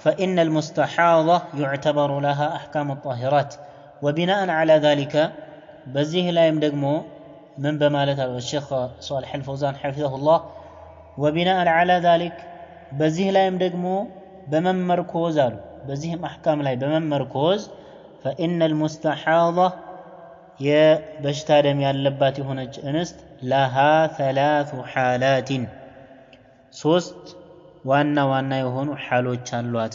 فإن المستحاضة يعتبر لها أحكام الطاهرات وبناء على ذلك بزيه لا يمدقمو من بمالة الشيخ صالح الفوزان حفظه الله وبناء على ذلك بزيه لا يمدقمو بمن مركوز بزيهم أحكام لا بمن مركوز فإن المستحاضة يا بشتادم ياللبات هنا انست لها 3 حالات ሶስት ዋና ዋና የሆኑ ሐሎች አሏት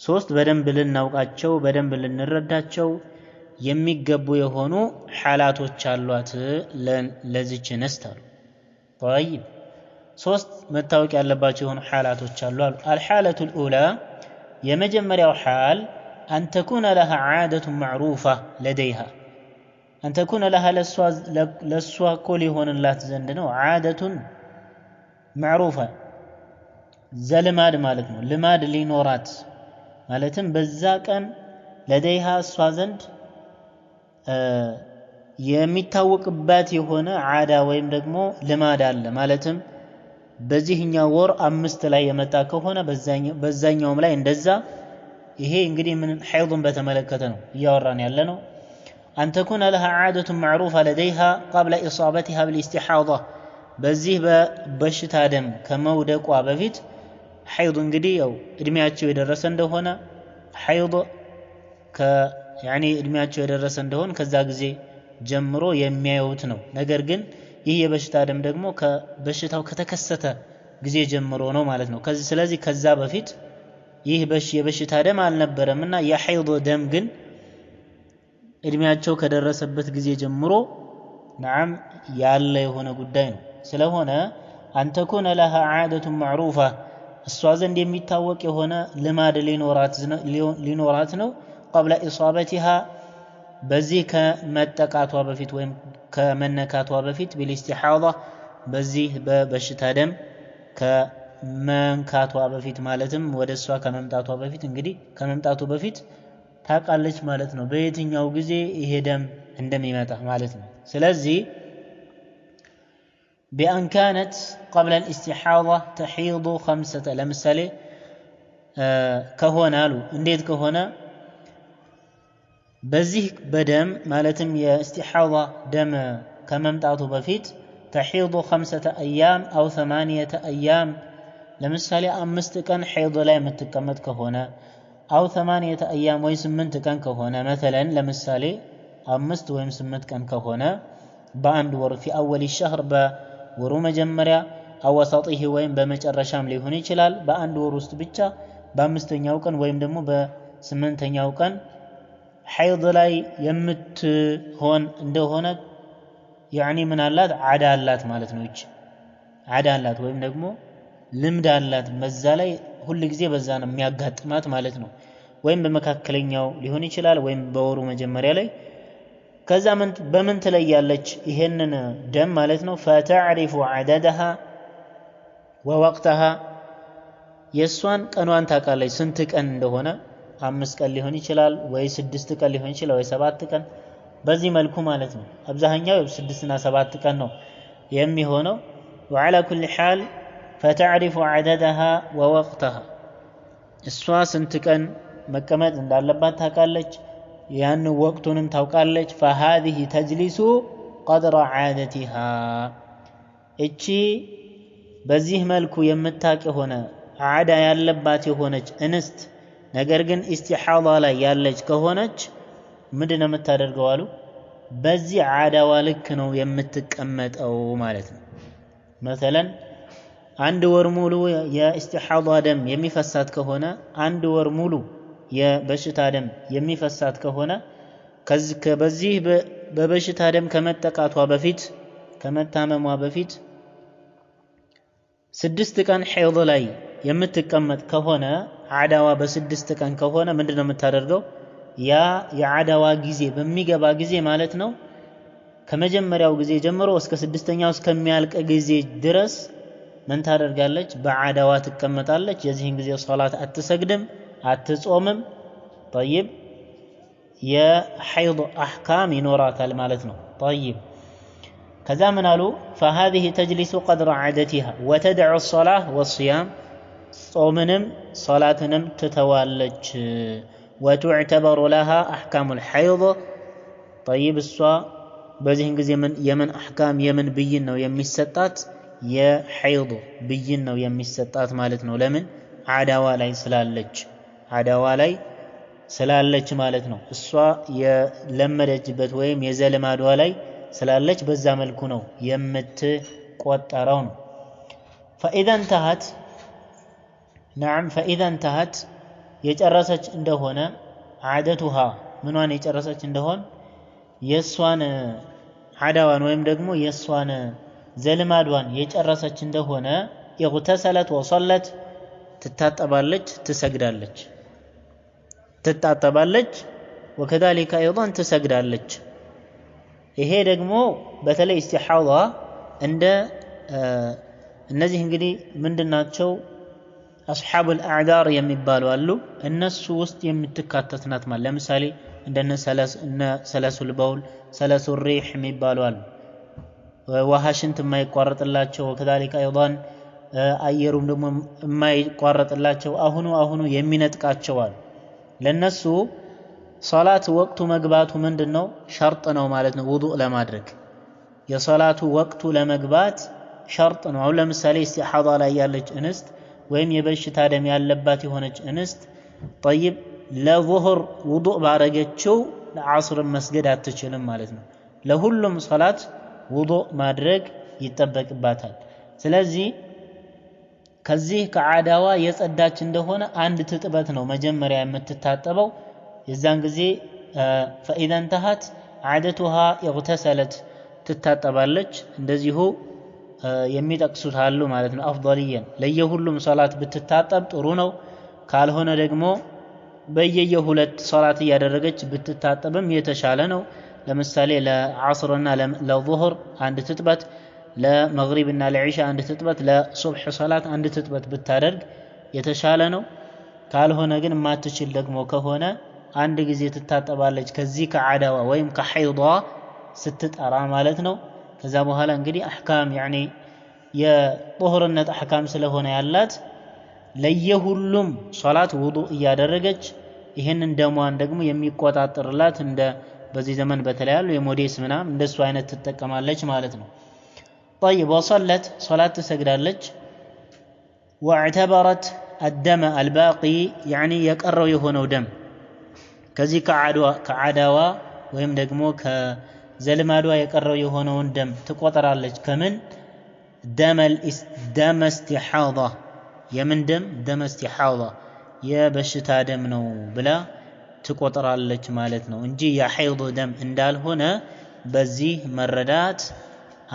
ሶስት በደንብ ልናውቃቸው በደንብ ልንረዳቸው የሚገቡ የሆኑ ሐላቶች አሏት ለዚች እንስት አሉ طيب ሶስት መታወቅ ያለባቸው የሆኑ ሐላቶች አሉ الحالة الأولى የመጀመሪያው ሐል أن تكون لها عادة معروفة لديها أن تكون لها لسوا كل يهونላት ዘንድ ነው عادة معروفة زلماد مالتنا لماد لينورات مالتن بزاكن لديها الصازند የሚታወቅባት የሆነ ዓዳ ወይም ደግሞ ልማድ አለ ማለትም በዚህኛው ወር 5 ላይ የመጣ ከሆነ በዛኛውም ላይ እንደዛ ይሄ እንግዲህ ምን ሐይድን በተመለከተ ነው ያወራን ያለ ነው أن تكون لها عادة معروفة لديها قبل إصابتها بالاستحاضة በዚህ በበሽታ ደም ከመውደቋ በፊት ሐይድ እንግዲህ ያው እድሜያቸው የደረሰ እንደሆነ ሐይድ ያኒ እድሜያቸው የደረሰ እንደሆነ ከዛ ጊዜ ጀምሮ የሚያዩት ነው ነገር ግን ይህ የበሽታ ደም ደግሞ ከበሽታው ከተከሰተ ጊዜ ጀምሮ ነው ማለት ነው ስለዚህ ከዛ በፊት ይህ የበሽታ ደም አልነበረምና የሐይድ ደም ግን እድሜያቸው ከደረሰበት ጊዜ ጀምሮ نعم ያለ የሆነ ጉዳይ ነው ስለሆነ أن تكون لها عادة معروفة እሷ ዘንድ የሚታወቅ የሆነ ልማድ ሊኖራት ነው قبل إصابتها በዚህ ከመጠቃቷ በፊት ወይም ከመነካቷ በፊት بالاستحاضة በዚህ በበሽታ ደም ከመንካቷ በፊት ማለትም ወደሷ ከመምጣቷ በፊት እንግዲህ ከመምጣቱ በፊት ታቃለች ማለት ነው በየትኛው ጊዜ ይሄ ደም እንደሚመጣ ማለት ነው ስለዚህ بأن كانت قبل الاستحاضة تحيض 5 لمثالي كهونا له انديت كهونا بزيه بدم مالتم يا استحاضة دم كممتعته بفيت تحيض 5 أيام أو 8 أيام لمثالي 5 كان حيض لا يمتكمت كهونا أو 8 أيام ويسمنت كان كهونا مثلا لمثالي 5 ويسمنت كان كهونا بأند ور في أول الشهر ወሩ መጀመሪያ አወሳጥህ ወይም በመጨረሻም ሊሆን ይችላል በአንድ ወር ውስጥ ብቻ በአምስተኛው ቀን ወይም ደግሞ በስምንተኛው ቀን ሐይድ ላይ የምትሆን እንደሆነ ያኒ ምን አላት ዓዳ አላት ማለት ነው እቺ ዓዳ አላት ወይም ደግሞ ልምድ አላት በዛ ላይ ሁሉ ጊዜ በዛ ነው የሚያጋጥማት ማለት ነው ወይም በመካከለኛው ሊሆን ይችላል ወይም በወሩ መጀመሪያ ላይ ከዛ በምን ትለያለች ይሄንን ደም ማለት ነው فتعرف عددها ووقتها የሷን ቀኗን ታውቃለች ስንት ቀን እንደሆነ 5 ቀን ሊሆን ይችላል ወይ 6 ቀን ሊሆን ይችላል ወይ 7 ቀን በዚህ መልኩ ማለት ነው አብዛኛው 6 እና 7 ቀን ነው የሚሆነው وعلى كل حال فتعرف عددها ووقتها እሷ ስንት ቀን መቀመጥ እንዳለባት ታውቃለች ያን ወቅቱንም ታውቃለች فهذه تجلس قدر عادتها እቺ በዚህ መልኩ የምታውቅ ሆነ ዓዳ ያለባት የሆነች እንስት ነገር ግን ኢስቲሃዳ ላይ ያለች ከሆነች ምንድነው የምታደርገው አሉ በዚህ ዓዳዋ ልክ ነው የምትቀመጠው ማለት ነው مثلا አንድ ወር ሙሉ የኢስቲሃዳ ደም የሚፈሳት ከሆነ አንድ ወር ሙሉ የበሽታ ደም የሚፈሳት ከሆነ በዚህ በበሽታ ደም ከመጠቃቷ በፊት ከመታመሟ በፊት 6 ቀን ሐይድ ላይ የምትቀመጥ ከሆነ ዓዳዋ በ6 ቀን ከሆነ ምንድነው የምታደርገው ያ የዓዳዋ ጊዜ በሚገባ ጊዜ ማለት ነው ከመጀመሪያው ጊዜ ጀምሮ እስከ 6ኛው እስከሚያልቅ ጊዜ ድረስ ምን ታደርጋለች በዓዳዋ ትቀመጣለች የዚህን ጊዜ ሶላት አትሰግድም አትጾምም طيب يا حيض احكام ينوراتال مالتنا طيب كذا منالو فهذه تجلس قدر عادتها وتدع الصلاه والصيام ጾምንም ሶላትንም ትተዋለች وتعتبر لها احكام الحيض طيب እሷ በዚህን ጊዜ የምን አህካም የምን ብይን ነው የሚሰጣት የሐይድ ብይን ነው የሚሰጣት ማለት ነው ለምን አዳዋ ላይ ስላለች ማለት ነው እሷ የለመደችበት ወይም የዘልማዷ ላይ ስላለች በዛ መልኩ ነው የምትቆጠረው ነው فإذا انتهت የጨረሰች እንደሆነ عادتها ምኗን የጨረሰች እንደሆነ የሷን አዳዋን ወይም ደግሞ የሷን ዘልማዷን የጨረሰች እንደሆነ اغتسلت وصلت ትታጠባለች ትሰግዳለች وكذلك ايضا ትሰግዳለች ይሄ ደግሞ በተለይ ኢስቲሐዋ እንደ እነዚህ እንግዲህ ምንድናቸው አስሐቡ الأعذار የሚባሉ አሉ እነሱ ውስጥ የምትካተት ናት ማለት ለምሳሌ እንደነ ሰለሱል በውል ሰለሱል ሪህ የሚባሉ አሉ ወሃሽንት የማይቋረጥላቸው وكذلك ايضا አየሩም ደግሞ የማይቋረጥላቸው አሁኑ የሚነጥቃቸው አሉ ለነሱ ሶላት ወቅቱ መግባቱ ምንድነው ሸርጥ ነው ማለት ነው ውዱእ ለማድረግ የሶላቱ ወቅቱ ለመግባት ሸርጥ ነው አሁን ለምሳሌ ኢስቲሐዳ ላይ ያለች እንስት ወይም የበሽታ ደም ያለባት የሆነች እንስት طيب ለዙህር ውዱእ ባረገችው ለዓስር መስገድ አትችልም ማለት ነው ለሁሉም ሶላት ውዱእ ማድረግ ይጠበቅባታል ስለዚህ ከዚህ ከዓዳዋ የጸዳች እንደሆነ አንድ ትጥበት ነው መጀመሪያ የምትታጠበው የዛን ጊዜ فإذا انتهت عادتها اغتسلت ትታጠባለች እንደዚሁ የሚጠቅሱት አሉ ማለት ነው አፍضليا ለየሁሉም ሶላት ብትታጠብ ጥሩ ነው ካልሆነ ደግሞ በየየሁለት ሶላት ያደረገች ብትታጠብም የተሻለ ነው ለምሳሌ ለዓስርና ለዙህር አንድ ትጥበት ለመግሪብና ለኢሻ አንድ ትጥበት ለሱብህ ሶላት አንድ ትጥበት ብታደርግ የተሻለ ነው ካልሆነ ግን ማትችል ደግሞ ከሆነ አንድ ጊዜ ትታጠባለች ከዚህ ከዓዳዋ ወይም ከሐይዷ ስትጠራ ማለት ነው ከዛ በኋላ እንግዲህ አህካም ያኒ የጦህርነት አህካም ስለሆነ ያላት ለየሁሉም ሶላት ውዱእ እያደረገች ይሄንን ደሟን ደግሞ የሚቆጣጠርላት እንደ በዚህ ዘመን በተለያዩ የሞዴስ ምናም እንደሱ አይነት ትጠቀማለች ማለት ነው طيب وصلت صلاه تسجدالች واعتبرت الدم الباقي يعني የቀረው የሆነው ደም ከዚህ ከዓዳዋ ወይም ደግሞ ከዘልማዷ የቀረው የሆነውን ደም ትቆጠራለች ከምን ደም استحاضه የምን ደም استحاضه የበሽታ ደም ነው ብላ ትቆጠራለች ማለት ነው እንጂ የሐይድ ደም እንዳልሆነ በዚህ መረዳት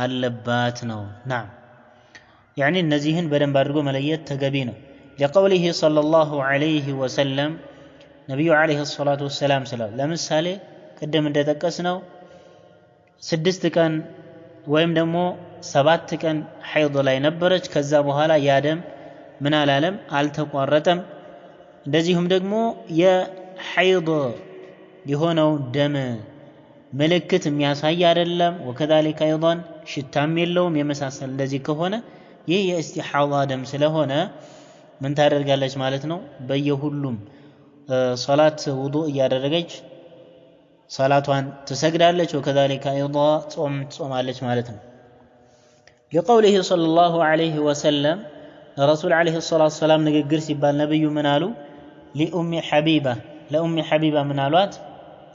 አለባት ነው نعم يعني እነዚህን በደንብ አድርጎ መለየት ተገቢ ነው لقوله صلى الله عليه وسلم ነብዩ አለይሂ ሰላቱ ወሰለም ስላል ለምሳሌ ቀደም እንደተጠቀስነው 6 ቀን ወይም ደግሞ 7 ቀን ሐይድ ላይ ነበረች ከዛ በኋላ ያ ደም ምን አላለም አልተቋረጠም እንደዚሁም ደግሞ የሐይድ የሆነው ደም ምልክት የሚያሳይ አይደለም وكذلك ايضا ሽታም የለውም የመሳሰል እንደዚህ ከሆነ ይህ የኢስቲሐዳ ደም ስለሆነ ምን ታደርጋለች ማለት ነው በየሁሉም ሶላት ውዱእ ያደረገች ሶላቷን ትሰግዳለች وكذلك ايضا ጾም ትጾማለች ማለት ነው لقوله صلى الله عليه وسلم رسول عليه الصلاه والسلام ንግግር ሲባል ነብዩ ምን አሉ لأم حبيبة من አሏት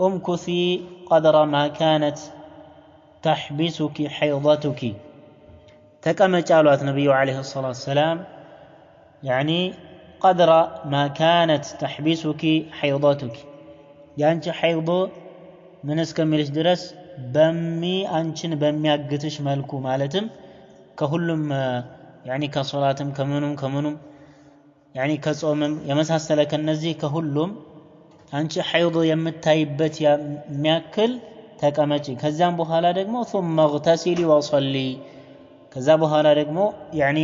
امكثي قدر ما كانت تحبسك حيضتك ተቀመጭ አሏት ነብዩ عليه الصلاه والسلام يعني قدر ما كانت تحبسك حيضتك ያንቺ ሐይድ ምን እስከሚልሽ ድረስ አንቺን በሚያግትሽ መልኩ ማለትም ከሁሉም يعني ከሶላትም ከመኑም يعني ከጾምም የመሳሰለ ከነዚህ ከሁሉም አንቺ ሐይድ የምታይበት የሚያክል ተቀመጪ ከዛም በኋላ ደግሞ ثم اغتسلي وصلي ከዛ በኋላ ደግሞ يعني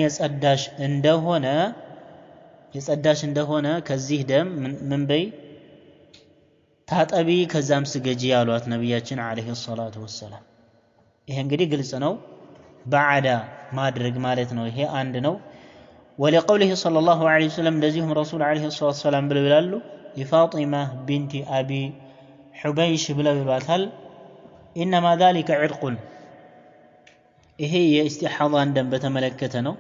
የጸዳሽ እንደሆነ ከዚህ ደም ምን በይ ታጠቢ ከዛም ስገጂ ያሏት ነብያችን አለይሂ ሰላቱ ወሰለም ይሄ እንግዲህ ግልጽ ነው በዓዳ ማድረግ ማለት ነው ይሄ አንድ ነው ولقوله صلى الله عليه وسلم لزيهم رسول عليه الصلاة والسلام بلالو لفاطمة بنت أبي حبيش بلالواتهل إنما ذلك عرق هي استحاضة دم بتملكتنا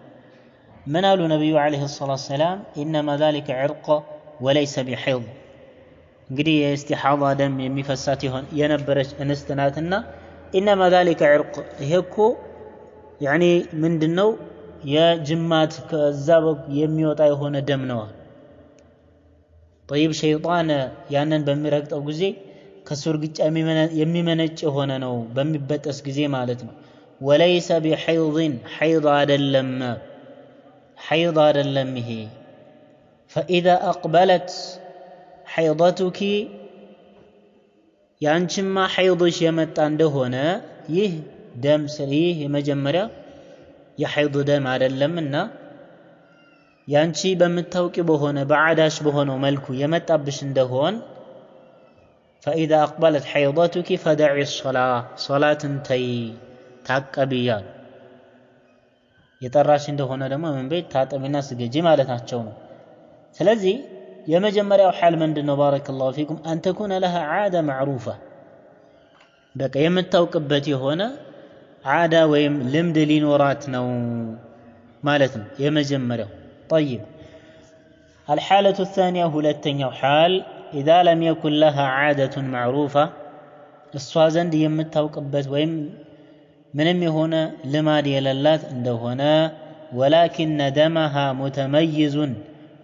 من قال النبي عليه الصلاة والسلام إنما ذلك عرق وليس بحيض እንግዲህ የኢስቲሓዳ ደም የሚፈሳት የነበረች እንስትናትና ኢነማ ذلك عرق ይሄኮ ያኒ ምንድነው የጅማት ከዛ የሚወጣ የሆነ ደም ነው طيب ሸይጣን ያንን በሚረግጠው ጊዜ ከሱርግጫ የሚመነጭ የሆነ ነው በሚበጠስ ጊዜ ማለት ነው وليس بحيض حيض አይደለም ይሄ فإذا أقبلت حيضتك ያንቺማ ሐይድሽ የመጣ እንደሆነ ይህ ደም ስለዚህ የመጀመሪያ የሐይድ ደም አይደለምና ያንቺ በመታወቂ በሆነ በዓዳሽ በሆነው መልኩ የመጣብሽ እንደሆን فإذا أقبلت حيضتك فدعي الصلاة صلاة تي ታቀቢያል የጠራሽ እንደሆነ ደግሞ ምን ቤት ታጠቢና ስገጂ ማለታቸው ነው ስለዚህ የመጀመሪያው ሐል ምንድነው ባረከላሁ ፊኩም أن تكون لها عادة معروفة በቃ የምታውቅበት የሆነ عادة ወይም ልምድ ሊኖራት ነው ማለት ነው የመጀመሪያው طيب الحالة الثانية ሁለተኛው حال إذا لم يكن لها عادة معروفة እሷ ዘንድ የምታውቅበት ወይም ምንም የሆነ ልማድ የሌላት እንደሆነ ولكن دمها متميز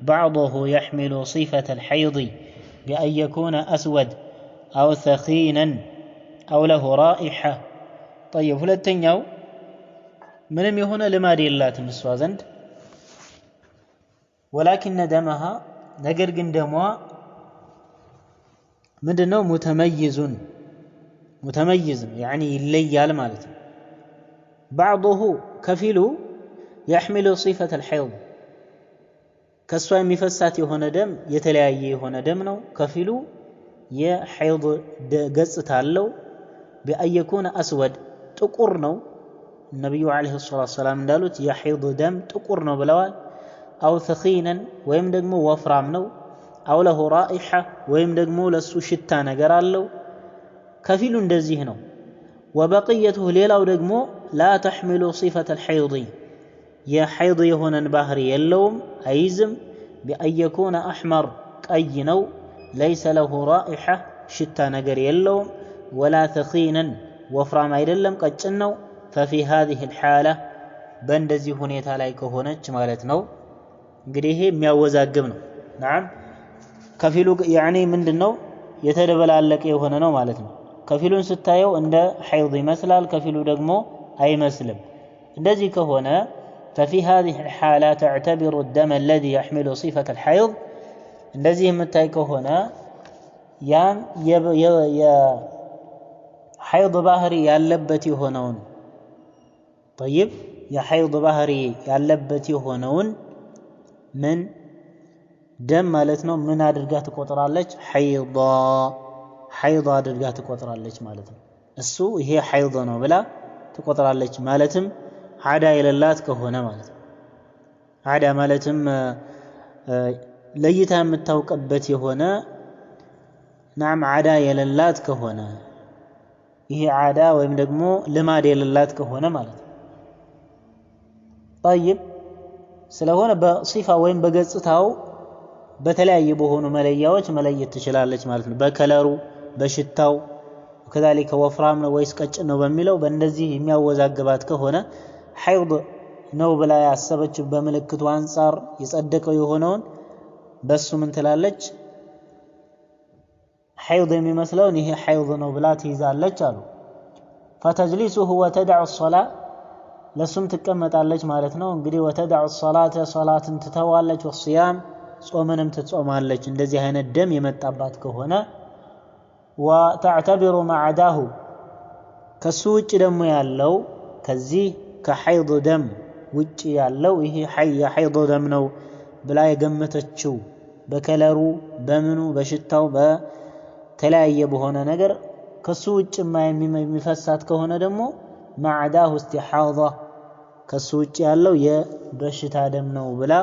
بعضه يحمل صفة الحيض بأن يكون أسود أو ثخينا أو له رائحة طيب ሁለተኛው ምንም የሆነ ልማድ የላትም እሷ ዘንድ ولكن دمها ነገር ግን ደሟ ምንድነው متميز يعني ይለያል ማለት ነው بعضه كفيل يحمل صفة الحيض ከሷ የሚፈሳት የሆነ ደም የተለያየ የሆነ ደም ነው ከፊሉ የሐይድ ገጽታ አለው بأن يكون أسود ጥቁር ነው ነብዩ አለይሂ ሰላም እንዳሉት የሐይድ ደም ጥቁር ነው ብለዋል أو ثخينا ወይም ደግሞ ወፍራም ነው أو له رائحة ወይም ደግሞ ለሱ ሽታ ነገር አለው ከፊሉ እንደዚህ ነው وبقيته ሌላው ደግሞ لا تحمل صفة الحيض የሐይድ የሆነን ባህሪ የለውም አይዝም بأن يكون أحمر ቀይ ነው ليس له رائحة ሽታ ነገር የለውም ولا ثخينا ወፍራም አይደለም ቀጭን ነው ففي هذه الحالة በእንደዚህ ሁኔታ ላይ ከሆነች ማለት ነው እንግዲህ ይሄ የሚያወዛግብ ነው نعم ከፊሉ يعني ምንድነው የተደበላለቀ የሆነ ነው ማለት ነው ከፊሉን ስታየው እንደ ሐይድ ይመስላል ከፊሉ ደግሞ አይመስልም እንደዚህ ከሆነ ففي هذه الحالة تعتبر الدم الذي يحمل صفة الحيض እንደዚህ የምታይ ከሆነ ያን የሐይድ ባህሪ ያለበት የሆነውን طيب የሐይድ ባህሪ ያለበት የሆነውን ምን ደም ማለት ነው ምን አድርጋ ትቆጥራለች ሐይድ አድርጋ ትቆጥራለች ማለት ነው እሱ ይሄ ሐይድ ነው ብላ ትቆጥራለች ማለትም عادة የሌላት ከሆነ ማለት ነው عادة ማለትም ለይታ የምታውቅበት የሆነ نعم عادة የሌላት ከሆነ ይሄ عادة ወይም ደግሞ ልማድ የሌላት ከሆነ ማለት ነው طيب ስለሆነ በሲፋ ወይም በገጽታው በተለያየ በሆኑ መለያዎች መለየት ትችላለች ማለት ነው በከለሩ በሽታው ከذلك ወፍራም ነው ወይስ ቀጭን ነው በሚለው በእንደዚህ የሚያወዛግባት ከሆነ ሐይድ ነው ብላ ያሰበችው በመልክቱ አንፃር የጸደቀው የሆነውን በሱ ምን ትላለች ሐይድ የሚመስለውን ይሄ ሐይድ ነው ብላ ትይዛለች አሉ فتجلسه وتدع الصلاة ለሱም ትቀመጣለች ማለት ነው እንግዲህ وتدع الصلاة صلاትን ትተዋለች والصيام ጾምንም ትጾማለች እንደዚህ አይነት ደም የመጣባት ከሆነ وتعتبر ما عداه ከሱ ውጭ ደግሞ ያለው ከዚህ ከሐይድ ደም ውጭ ያለው ይሄ የሐይድ ደም ነው ብላ የገመተችው በከለሩ በምኑ በሽታው በተለያየ በሆነ ነገር ከሱ ውጭ የሚፈሳት ከሆነ ደግሞ ማዕዳሁ استحاضة ከሱ ውጭ ያለው የበሽታ ደም ነው ብላ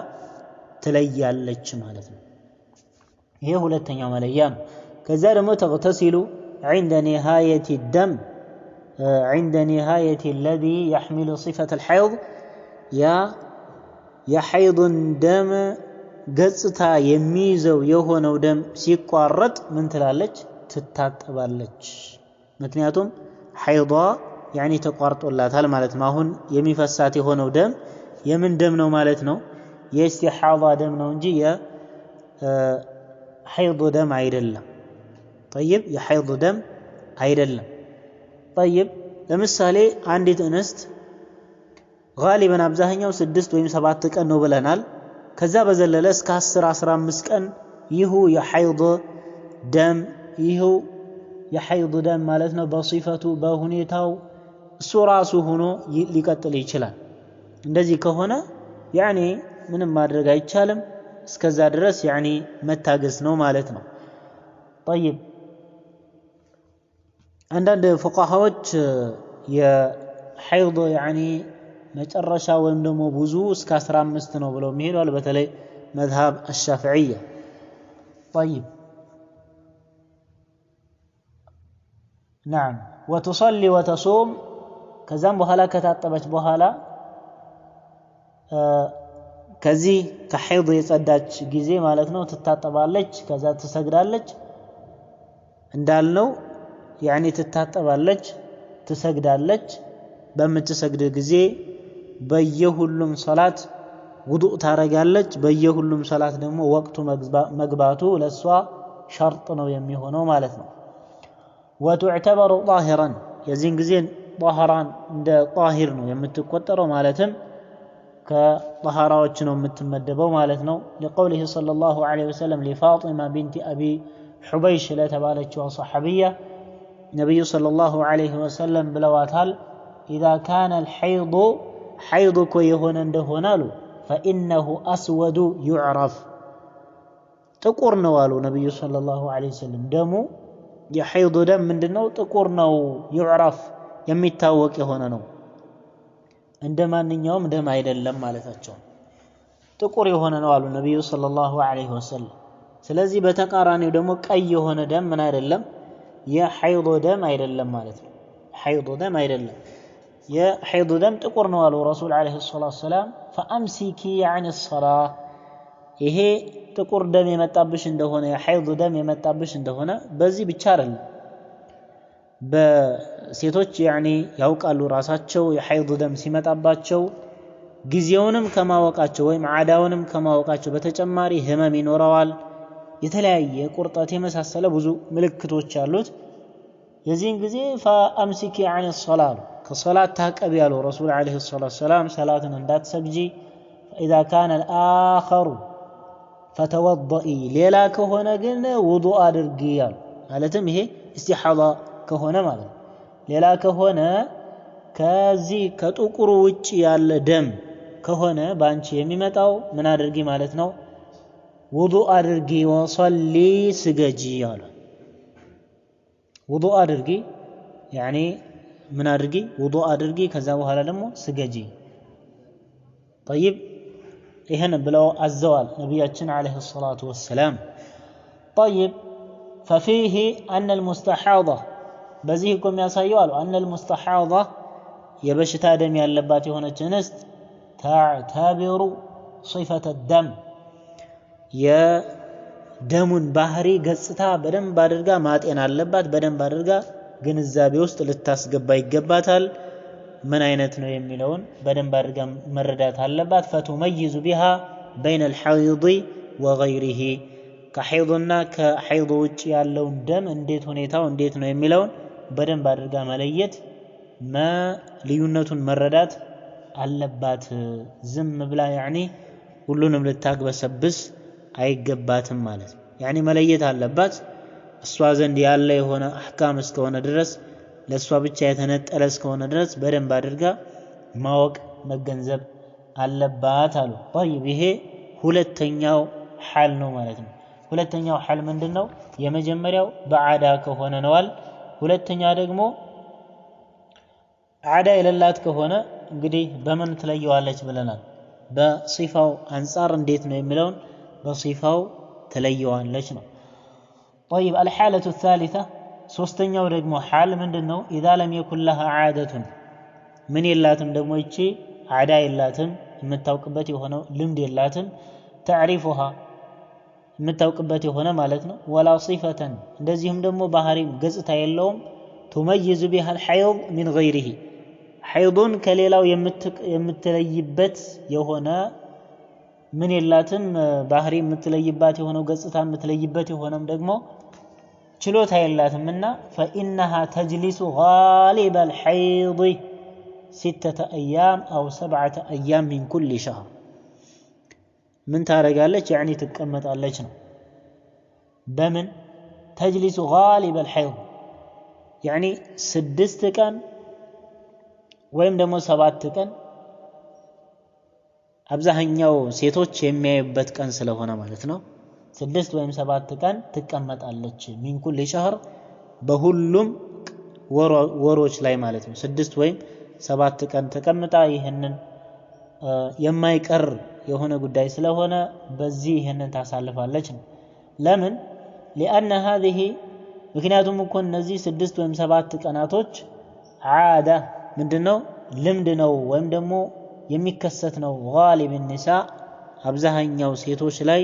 ትለያለች ማለት ነው። ይሄ ሁለተኛው መለያ ነው። ከዛ ደግሞ ተغتسل عند نهاية الدم عند نهاية الذي يحمل صفة الحيض يحيض دم ገጽታ የሚይዘው የሆነው ደም ሲቋረጥ ምን ትላለች? ትታጠባለች። ምክንያቱም ሐይዷ ያኒ ተቋርጦላታል ማለት ነው። አሁን የሚፈሳት የሆነው ደም የምን ደም ነው ማለት ነው? የኢስቲሓዳ ደም ነው እንጂ የሐይድ ደም አይደለም። طيب የሐይድ ደም አይደለም። طيب ለምሳሌ አንዲት እንስት ጋሊበን አብዛኛው 6 ወይም 7 ቀን ነው ብለናል። ከዛ በዘለለ እስከ 10-15 ቀን ይሁ የሐይድ ደም ይሁ የሐይድ ደም ማለት ነው። በሲፈቱ በሁኔታው እሱ ራሱ ሆኖ ሊቀጥል ይችላል። እንደዚህ ከሆነ ያኒ ምንም ማድረግ አይቻልም። እስከዛ ድረስ ያኒ መታገስ ነው ማለት ነው። طيب አንዳንድ ፉቃሃዎች የሐይድ ያኒ መጨረሻ ወይም ደግሞ ብዙ እስከ 15 ነው ብለው የሚሄዱ በተለይ መዝሀብ الشافعية طيب نعم وتصلي وتصوم ከዛም በኋላ ከታጠበች በኋላ ከዚህ ከሐይድ የጸዳች ጊዜ ማለት ነው ትታጠባለች። ከዛ ትሰግዳለች እንዳልነው ያኒ ትታጠባለች፣ ትሰግዳለች። በምትሰግድ ጊዜ በየሁሉም ሶላት ውዱእ ታረጋለች። በየሁሉም ሶላት ደግሞ ወቅቱ መግባቱ ለሷ ሸርጥ ነው የሚሆነው ማለት ነው። وتعتبر ظاهرا የዚህን ጊዜ ጧህራን እንደ ጧሂር ነው የምትቆጠረው ማለትም ከጧህራዎች ነው የምትመደበው ማለት ነው። لقوله صلى الله عليه وسلم لفاطمة بنت أبي حبيش ለተባለችው ሰሐቢያ ነብዩ صلى الله عليه وسلم ብለዋታል إذا كان الحيض حيضك يهون እንደሆነ አሉ فإنه أسود يعرف ጥቁር ነው አሉ ነብዩ صلى الله عليه وسلم ደሙ የሐይድ ደም ምንድነው? ጥቁር ነው። يعرف የሚታወቅ የሆነ ነው። እንደማንኛውም ደም አይደለም ማለታቸው ጥቁር የሆነ ነው አሉ ነብዩ ሰለላሁ ዐለይሂ ወሰለም። ስለዚህ በተቃራኒው ደግሞ ቀይ የሆነ ደም ምን አይደለም? የሐይድ ደም አይደለም ማለት ነው። ሐይድ ደም አይደለም። የሐይድ ደም ጥቁር ነው አሉ ረሱል ዐለይሂ ሰላቱ ወሰላም فأمسكي عن الصلاة ይሄ ጥቁር ደም የመጣብሽ እንደሆነ የሐይድ ደም የመጣብሽ እንደሆነ በዚህ ብቻ አይደለም በሴቶች ያኒ ያውቃሉ ራሳቸው የሐይድ ደም ሲመጣባቸው ጊዜውንም ከማወቃቸው ወይም ዓዳውንም ከማወቃቸው በተጨማሪ ህመም ይኖረዋል። የተለያየ ቁርጠት የመሳሰለ ብዙ ምልክቶች አሉት። የዚህን ጊዜ فأمسكي عن الصلاة ከሶላት ታቀቢ ያለው ረሱል ዐለይሂ ሰላቱ ወሰላም ሰላትን እንዳትሰግጂ فإذا كان الآخر فتوضئي ሌላ ከሆነ ግን ውዱእ አድርጊ ያሉ ማለትም ይሄ ኢስቲሓዳ ከሆነ ማለት ነው። ሌላ ከሆነ ከዚህ ከጥቁሩ ውጪ ያለ ደም ከሆነ ባንቺ የሚመጣው ምን አድርጊ ማለት ነው? ውዱእ አድርጊ ወሰሊ ስገጂ ያሉ ውዱእ አድርጊ ያኒ ምን አድርጊ? ውዱእ አድርጊ ከዛ በኋላ ደግሞ ስገጂ። طيب ይሄን ብለው አዘዋል ነብያችን አለይሂ ሰላቱ ወሰላም። طيب ففيه أن المستحاضة በዚህ እኮ የሚያሳየው አሉ أن المستحاضة የበሽታ ደም ያለባት የሆነች እንስት تعتبر صفة الدم የደሙን ባህሪ ገጽታ በደንብ አድርጋ ማጤን አለባት። በደንብ አድርጋ ግንዛቤ ውስጥ ልታስገባ ይገባታል። ምን አይነት ነው የሚለውን በደንብ አድርጋ መረዳት አለባት። فتميز بها بين الحيض وغيره ከሐይድና ከሐይድ ውጭ ያለውን ደም እንዴት ሁኔታው እንዴት ነው የሚለውን በደንብ አድርጋ መለየት ልዩነቱን መረዳት አለባት። ዝም ብላ ያኒ ሁሉንም ልታግበሰብስ አይገባትም ማለት ነው። ያኒ መለየት አለባት። እሷ ዘንድ ያለ የሆነ አህካም እስከሆነ ድረስ ለሷ ብቻ የተነጠለ እስከሆነ ድረስ በደንብ አድርጋ ማወቅ መገንዘብ አለባት አሉ። طيب ይሄ ሁለተኛው ሐል ነው ማለት ነው። ሁለተኛው ሐል ምንድነው? የመጀመሪያው በዓዳ ከሆነ ነዋል። ሁለተኛ ደግሞ ዓዳ የሌላት ከሆነ እንግዲህ በምን ትለየዋለች ብለናል በሲፋው አንፃር እንዴት ነው የሚለውን በሲፋው ትለየዋለች ነው طيب الحالة الثالثة ሶስተኛው ደግሞ حال ምንድነው اذا لم يكن لها عادة ምን የላትም ደግሞ እቺ عاده የላትም የምታውቅበት የሆነው ልምድ የላትም تعرفها የምታውቅበት የሆነ ማለት ነው ولا صفة እንደዚህም ደግሞ ባህሪም ገጽታ የለውም تميز بها الحيض من غيره حيضን ከሌላው የምትለይበት የሆነ ምን የላትም ባህሪ የምትለይባት የሆነው ገጽታ የምትለይበት የሆነም ደግሞ ችሎታ የላትምና فإنها تجلس غالب الحيض 6 أيام أو 7 أيام من كل شهر من ታረጋለች يعني ትቀመጣለች ነው በምን تجلس غالب الحيض يعني 6 ቀን ወይም ደግሞ 7 ቀን አብዛኛው ሴቶች የሚያዩበት ቀን ስለሆነ ማለት ነው 6 ወይም 7 ቀን ትቀመጣለች من كل شهر በሁሉም ወሮች ላይ ማለት ነው 6 ወይም 7 ቀን ተቀምጣ ይሄንን የማይቀር የሆነ ጉዳይ ስለሆነ በዚህ ይሄንን ታሳልፋለች ነው ለምን لأن هذه ምክንያቱም እኮ እነዚህ 6 ወይም 7 ቀናቶች عاده ምንድነው ልምድ ነው ወይም ደግሞ የሚከሰት ነው غالب النساء አብዛኛው ሴቶች ላይ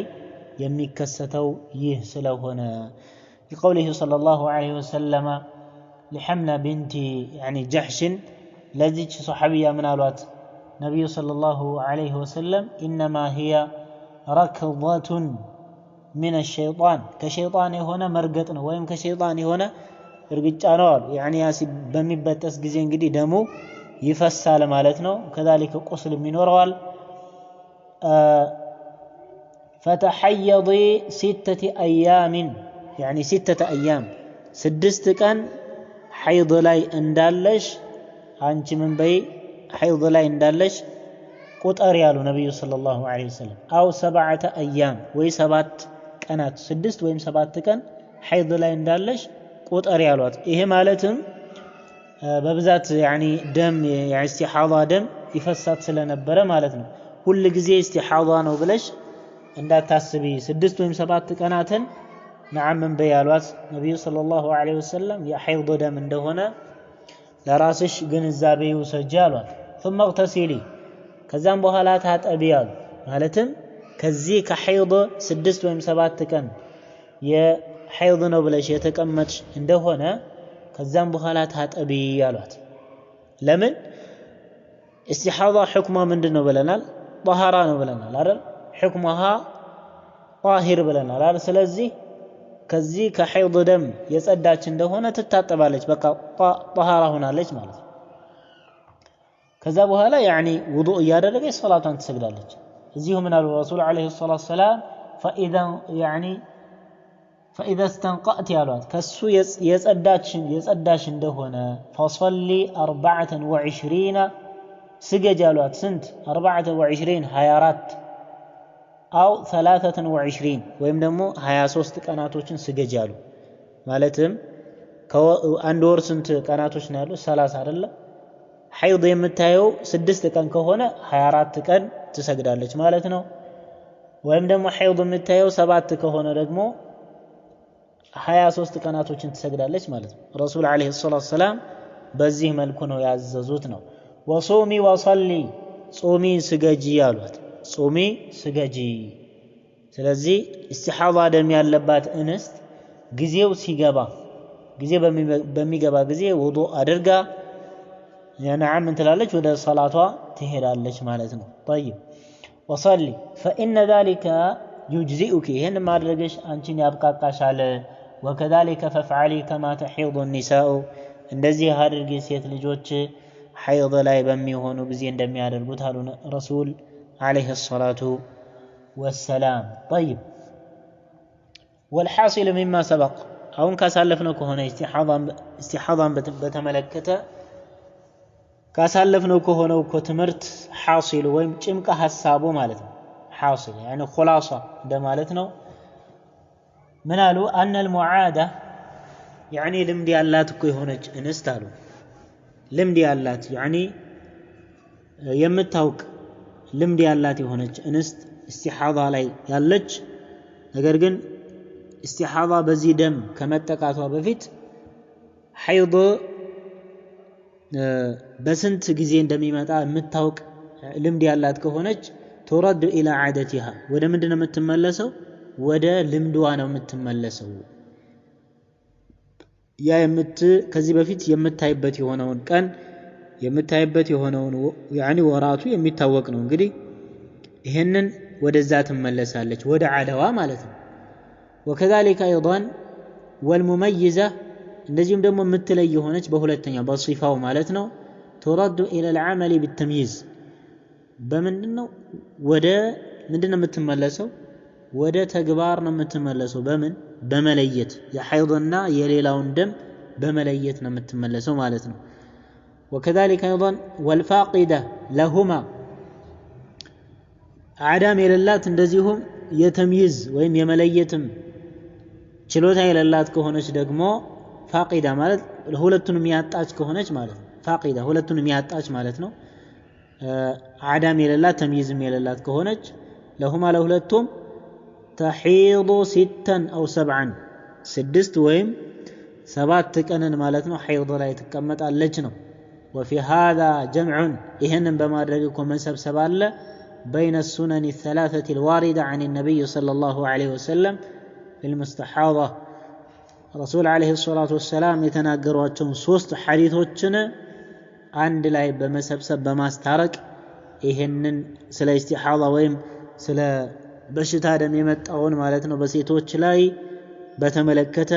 የሚከሰተው ይህ ስለሆነ لقوله صلى الله عليه وسلم لحمنا بنت يعني جحش لذيك صحابيه من قالت نبي صلى الله عليه وسلم انما هي ركضه من الشيطان كشيطان هنا مرقط ነው ወይም ከሸይጣን የሆነ እርግጫ ነው አሉ يعني ያሲ በሚበጠስ ጊዜ እንግዲህ ደሙ ይፈሳል ማለት ነው كذلك ቁስል ይኖረዋል فتحيضي 6 أيام يعني 6 أيام 6 ቀን حيض ላይ እንዳለሽ አንቺ ምን በይ حيض ላይ እንዳለሽ ቁጥር ያሉ ነብዩ ሰለላሁ ዐለይሂ ወሰለም አው 7 أيام ወይ 7 ቀናት 6 ወይም 7 ቀን حيض ላይ እንዳለሽ ቁጥር ያሏት ይሄ ማለትም በብዛት يعني ደም استحاضة ደም ይፈሳት ስለነበረ ማለት ነው ሁሉ ጊዜ استحاضة ነው ብለሽ እንዳታስቢ 6 ወይም 7 ቀናትን نعم من بيالوات نبي صلى الله عليه وسلم يحيض دم እንደሆነ ለራስሽ ግንዛቤ ወሰጃሏት ثم اغتسلي ከዛም በኋላ ታጠቢያል ማለትም ከዚህ ከሐይድ 6 ወይም 7 ቀን የሐይድ ነው ብለሽ የተቀመጥሽ እንደሆነ ከዛም በኋላ ታጠቢ ያሏት ለምን استحاضة حكمها ምንድነው ብለናል طهارة ነው ብለናል አይደል حكمها طاهر ብለናል አይደል ስለዚህ ከዚህ ከሐይድ ደም የጸዳች እንደሆነ ትታጠባለች በቃ طهارة ሆናለች ማለት ነው ከዛ በኋላ يعني ውዱእ ያደረገች ሶላቷን ትሰግዳለች እዚሁ ምን አሉ ረሱል አለይሂ ሰላቱ ሰላም فإذا استنقأت ያሏት ከሱ የጸዳች እንደሆነ فصلي 24 ስገጅ ያሏት ስንት 24 24 أو 23 ወይም ደግሞ 23 ቀናቶችን ስገጅ ያሉ ማለትም አንድ ወር ስንት ቀናቶች ነው ያሉት 30 አይደለ حيض የምታየው 6 ቀን ከሆነ 24 ቀን ትሰግዳለች ማለት ነው ወይም ደግሞ حيض የምታየው 7 ከሆነ ደግሞ 23 ቀናቶችን ትሰግዳለች ማለት ነው ረሱል አለይሂ ሰላቱ ሰላም በዚህ መልኩ ነው ያዘዙት ነው ወሶሚ ወصلي ጾሚ ስገጂ ያሏት ጾሚ ስገጂ ስለዚህ استحاضة ደም ያለባት እንስት ጊዜው ሲገባ ጊዜ በሚገባ ጊዜ ውዱእ አድርጋ نعم እንትላለች ወደ ሶላቷ ትሄዳለች ማለት ነው طيب وصلي فإن ذلك يجزئك ይሄን ማድረግሽ አንቺን ያብቃቃሻል وكذلك فافعلي كما تحيض النساء እንደዚህ አድርጊ ሴት ልጆች حيض ላይ በሚሆኑ ጊዜ እንደሚያደርጉት አሉ ረሱል عليه الصلاة والسلام طيب والحاصل مما سبق አሁን ካሳለፍነው ከሆነ استحاضة በተመለከተ ካሳለፍነው ከሆነው ትምህርት حاصل ወይም ጭምቀ ሐሳቡ ማለት ነው حاصل يعني خلاصة እንደማለት ነው ምን አሉ ان المعاده يعني ልምድ ያላት እኮ የሆነች እንስት አሉ ልምድ ያላት يعني የምታውቅ ልምድ ያላት የሆነች እንስት እስቲሓዳ ላይ ያለች ነገር ግን እስቲሓዳ በዚህ ደም ከመጠቃቷ በፊት ሐይድ በስንት ጊዜ እንደሚመጣ የምታውቅ ልምድ ያላት ከሆነች ተረድ ኢላ ዓደቲሃ ወደ ምንድነው የምትመለሰው ወደ ልምዷ ነው የምትመለሰው ያ ከዚህ በፊት የምታይበት የሆነውን ቀን የምታይበት የሆነውን ያኒ ወራቱ የሚታወቅ ነው እንግዲህ ይሄንን ወደዛ ትመለሳለች ወደ ዓለዋ ማለት ነው وكذلك ايضا والمميزه እንደዚህም ደግሞ የምትለይ የሆነች በሁለተኛው በሲፋው ማለት ነው ترد الى العمل بالتمييز በምንድነው ወደ ምንድነው የምትመለሰው ወደ ተግባር ነው የምትመለሰው በምን በመለየት የሐይድና የሌላውን ደም በመለየት ነው የምትመለሰው ማለት ነው وكذلك ايضا والفاقده لهما አዳም የሌላት እንደዚሁም የተምይዝ ወይም የመለየትም ችሎታ የሌላት ከሆነች ደግሞ ፋቂዳ ማለት ሁለቱንም ያጣች ከሆነች ማለት ነው ፋቂዳ ሁለቱንም ያጣች ማለት ነው አዳም የሌላት ተምይዝም የሌላት ከሆነች ለሁማ ለሁለቱም ተሂዱ 6 أو 7 6 ወይም 7 ቀንን ማለት ነው ሐይድ ላይ ትቀመጣለች ነው وفي هذا جمع ይሄንን በማድረግ ኮመን ሰብሰብ አለ بين السنن الثلاثه الوارده عن النبي صلى الله عليه وسلم في المستحاضه رسول عليه الصلاه والسلام የተናገሯቸው ሶስት ሐዲሶችን አንድ ላይ በመሰብሰብ በማስታረቅ ይሄንን ስለ ኢስቲሓዳ ወይም ስለ በሽታ ደም የመጣውን ማለት ነው በሴቶች ላይ በተመለከተ